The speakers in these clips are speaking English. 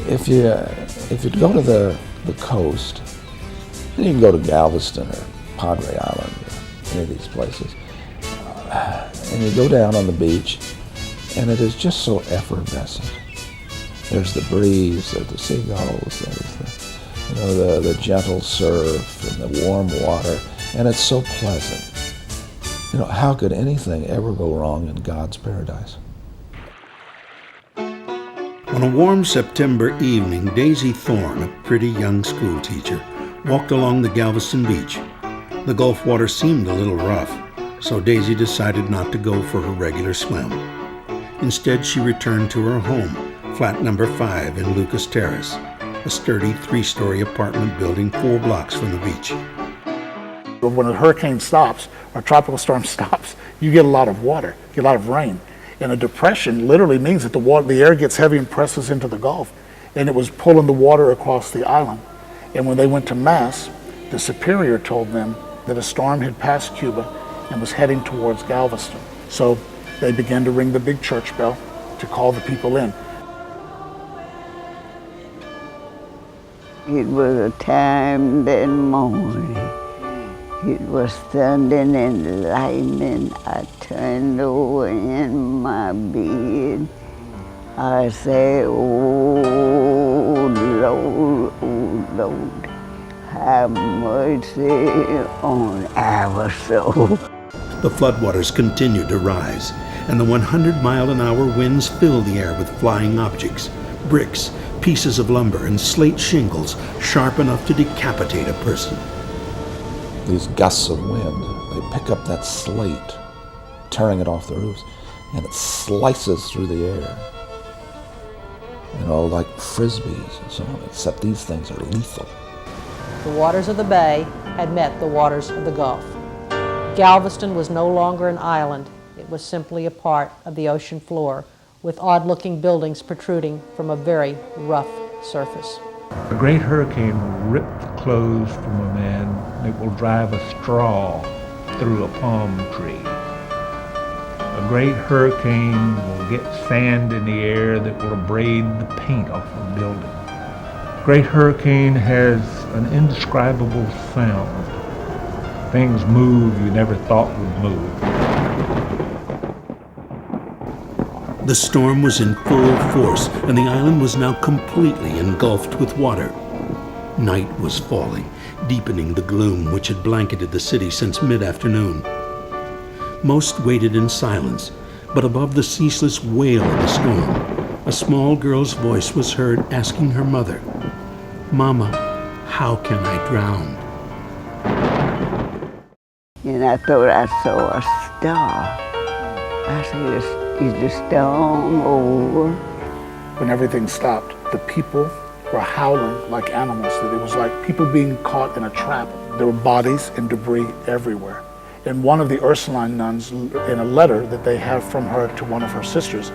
if you go to the coast, you can go to Galveston or Padre Island or any of these places, and you go down on the beach, and it is just so effervescent. There's the breeze, there's the seagulls, there's the gentle surf and the warm water, and it's so pleasant. How could anything ever go wrong in God's paradise? On a warm September evening, Daisy Thorne, a pretty young school teacher, walked along the Galveston beach. The Gulf water seemed a little rough, so Daisy decided not to go for her regular swim. Instead, she returned to her home, flat number 5 in Lucas Terrace, a sturdy 3-story apartment building 4 blocks from the beach. When a hurricane stops, or a tropical storm stops, you get a lot of water, you get a lot of rain. And a depression literally means that the air gets heavy and presses into the Gulf. And it was pulling the water across the island. And when they went to Mass, the superior told them that a storm had passed Cuba and was heading towards Galveston. So they began to ring the big church bell to call the people in. It was a time that morning. It was thunder and lightning. I turned over in my bed. I said, oh Lord, have mercy on our soul. The floodwaters continued to rise, and the 100-mile-an-hour winds filled the air with flying objects, bricks, pieces of lumber, and slate shingles sharp enough to decapitate a person. These gusts of wind, they pick up that slate, tearing it off the roofs, and it slices through the air. Like frisbees and so on, except these things are lethal. The waters of the bay had met the waters of the Gulf. Galveston was no longer an island. It was simply a part of the ocean floor, with odd-looking buildings protruding from a very rough surface. A great hurricane will rip the clothes from a man. It will drive a straw through a palm tree. A great hurricane will get sand in the air that will abrade the paint off a building. A great hurricane has an indescribable sound. Things move you never thought would move. The storm was in full force, and the island was now completely engulfed with water. Night was falling, deepening the gloom which had blanketed the city since mid-afternoon. Most waited in silence, but above the ceaseless wail of the storm, a small girl's voice was heard asking her mother, "Mama, how can I drown?" And I thought I saw a star. I said, is the storm over? When everything stopped, the people were howling like animals. It was like people being caught in a trap. There were bodies and debris everywhere. And one of the Ursuline nuns, in a letter that they have from her to one of her sisters,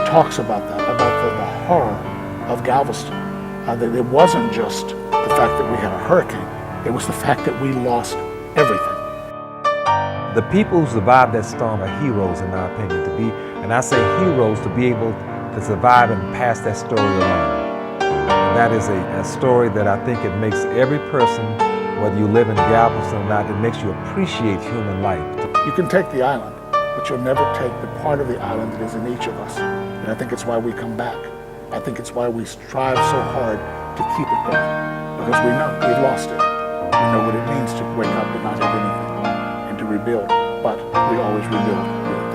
talks about that, about the horror of Galveston. That it wasn't just the fact that we had a hurricane, it was the fact that we lost everything. The people who survived that storm are heroes, in my opinion, to be, and I say heroes, to be able to survive and pass that story along. And that is a story that I think it makes every person, whether you live in Galveston or not, it makes you appreciate human life. You can take the island, but you'll never take the part of the island that is in each of us. And I think it's why we come back. I think it's why we strive so hard to keep it going. Because we know we've lost it. We know what it means to wake up and not have anything, and to rebuild. But we always rebuild with